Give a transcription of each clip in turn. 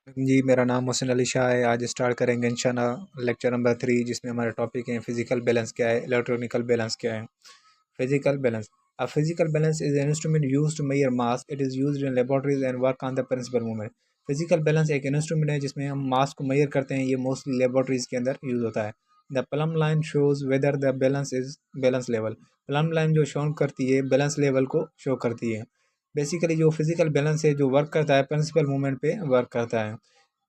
जी, मेरा नाम मोहसिन अली शाह है। आज स्टार्ट करेंगे इंशाअल्लाह लेक्चर नंबर 3, जिसमें हमारा टॉपिक है फिजिकल बैलेंस क्या है, इलेक्ट्रॉनिकल बैलेंस क्या है। Physical balance, a physical balance is an instrument used to measure mass. It is used in laboratories and work on the principle movement. Physical balance एक instrument है जिसमें हम मास को मेजर करते हैं। ये मोस्टली लेबोरेटरीज के अंदर यूज होता है। The plum line shows whether the balance is balance level. Plum line जो शो करती है बैलेंस लेवल को शो करती है। बेसिकली जो फिजिकल बैलेंस है जो वर्क करता है प्रिंसिपल मूवमेंट पे वर्क करता है।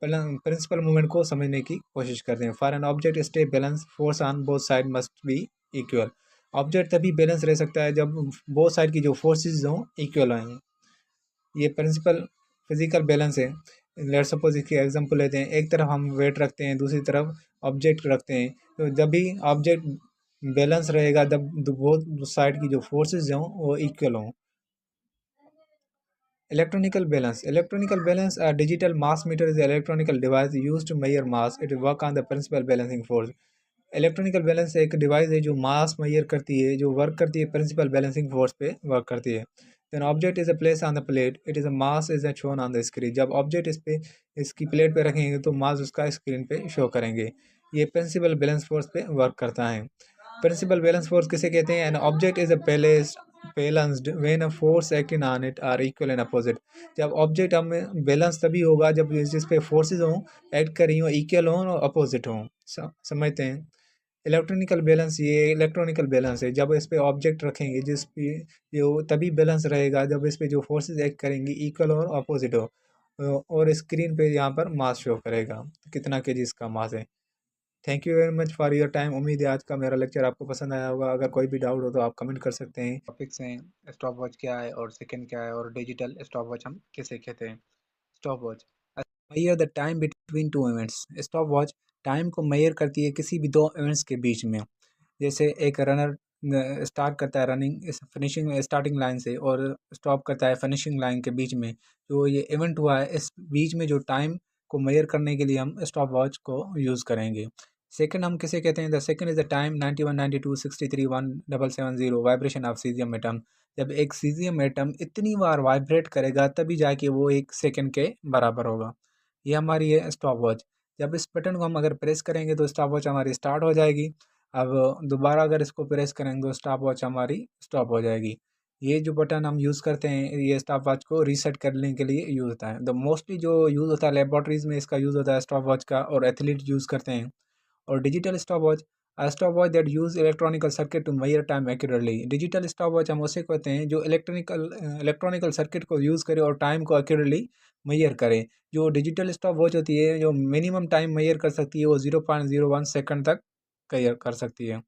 प्रिंसिपल मूवमेंट को समझने की कोशिश करते हैं। For an object stay balance force on both side must be equal. Object तभी बैलेंस रह सकता है जब बोथ साइड की जो फोर्सेज हों इक्वल हों। ये प्रिंसिपल फिजिकल बैलेंस है। लेट सपोज इसकी एग्जांपल लेते हैं। एक तरफ हम वेट रखते हैं, दूसरी तरफ ऑब्जेक्ट रखते हैं। तो जब भी ऑब्जेक्ट बैलेंस रहेगा जब बोथ साइड की जो फोर्सेज हों वो इक्वल हों। Electronical balance. Electronical balance, a digital mass meter is an electronical device used to measure mass. It work on the principal balancing force. Electronical balance एक device है जो मास मेजर करती है, जो वर्क करती है प्रिंसिपल बैलेंसिंग फोर्स पे work करती है। Then object is a place on the plate, it is a mass is a shown on the screen. जब ऑब्जेक्ट इस पे इसकी प्लेट पे रखेंगे तो मास उसका स्क्रीन पे शो करेंगे। ये प्रिंसिपल बैलेंस फोर्स पे वर्क करता है। प्रिंसिपल बैलेंस फोर्स किसे कहते हैं? An object is a balanced when a force acting on it are equal and opposite. जब ऑब्जेक्ट हमें बैलेंस तभी होगा जब जिस पे फोर्सेज हों एक्ट कर रही हों इक्वल हों और अपोजिट हों। समझते हैं। इलेक्ट्रॉनिकल बैलेंस, ये इलेक्ट्रॉनिकल बैलेंस है जब इस पे ऑब्जेक्ट रखेंगे जिस पे ये तभी बैलेंस रहेगा जब इस पे जो फोर्सेस एक्ट करेंगी इक्वल और अपोजिट हो। और स्क्रीन पे यहाँ पर मास शो करेगा कितना केजी इसका मास है। Thank you very much for your time. उम्मीद है आज का मेरा लेक्चर आपको पसंद आया होगा। अगर कोई भी डाउट हो तो आप कमेंट कर सकते हैं। टॉपिक्स हैं स्टॉप वॉच क्या है और सेकंड क्या है और डिजिटल स्टॉप वॉच हम किसे कहते हैं। Stop watch measure the time between two events. Stop watch time को मेजर करती है किसी भी दो इवेंट्स के बीच में। जैसे एक रनर स्टार्ट करता है रनिंग इस फिनिशिंग स्टार्टिंग लाइन से और स्टॉप करता है फिनिशिंग लाइन के बीच में, जो ये इवेंट हुआ है इस बीच में जो टाइम को मेजर करने के लिए हम स्टॉप वॉच को यूज़ करेंगे। सेकंड हम किसे कहते हैं? The second is the time 91 92 63 1770 vibration of caesium atom. जब एक सीजियम एटम इतनी बार वाइब्रेट करेगा तभी जाके वो एक सेकंड के बराबर होगा। ये हमारी है स्टॉप वॉच। जब इस बटन को हम अगर प्रेस करेंगे तो स्टॉप वॉच हमारी स्टार्ट हो जाएगी। अब दोबारा अगर इसको प्रेस करेंगे तो स्टॉप वॉच हमारी स्टॉप हो जाएगी। ये जो बटन हम यूज़ करते हैं ये स्टॉप वॉच को रीसेट करने के लिए यूज़ होता है। द मोस्टली जो यूज़ होता है लेबॉर्ट्रीज में इसका यूज़ होता है स्टॉप वॉच का, और एथलीट यूज़ करते हैं। और digital stop watch, a stop watch that use electronical circuit to measure time accurately. Digital stop watch हम उसे कहते हैं जो इलेक्ट्रॉनिकल सर्किट को यूज़ करे और टाइम को एक्यूरेटली मेजर करे। जो डिजिटल स्टॉप वॉच होती है जो मिनिमम टाइम मेजर कर सकती है वो 0.01 सेकंड तक क्लियर कर सकती है।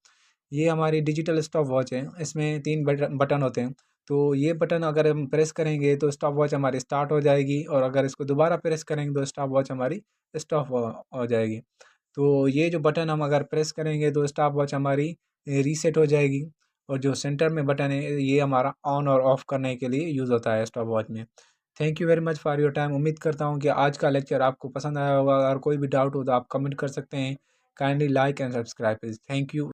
ये हमारी डिजिटल स्टॉप वॉच है। इसमें 3 बटन होते हैं। तो ये बटन अगर हम प्रेस करेंगे तो स्टॉप वॉच हमारी स्टार्ट हो जाएगी, और अगर इसको दोबारा प्रेस करेंगे तो स्टॉप वॉच हमारी स्टॉप हो जाएगी। तो ये जो बटन हम अगर प्रेस करेंगे तो स्टॉप वॉच हमारी रीसेट हो जाएगी। और जो सेंटर में बटन है ये हमारा ऑन और ऑफ करने के लिए यूज़ होता है स्टॉप वॉच में। Thank you very much for your time. उम्मीद करता हूँ कि आज का लेक्चर आपको पसंद आया होगा। अगर कोई भी डाउट हो तो आप कमेंट कर सकते हैं। Kindly like and subscribe please. Thank you.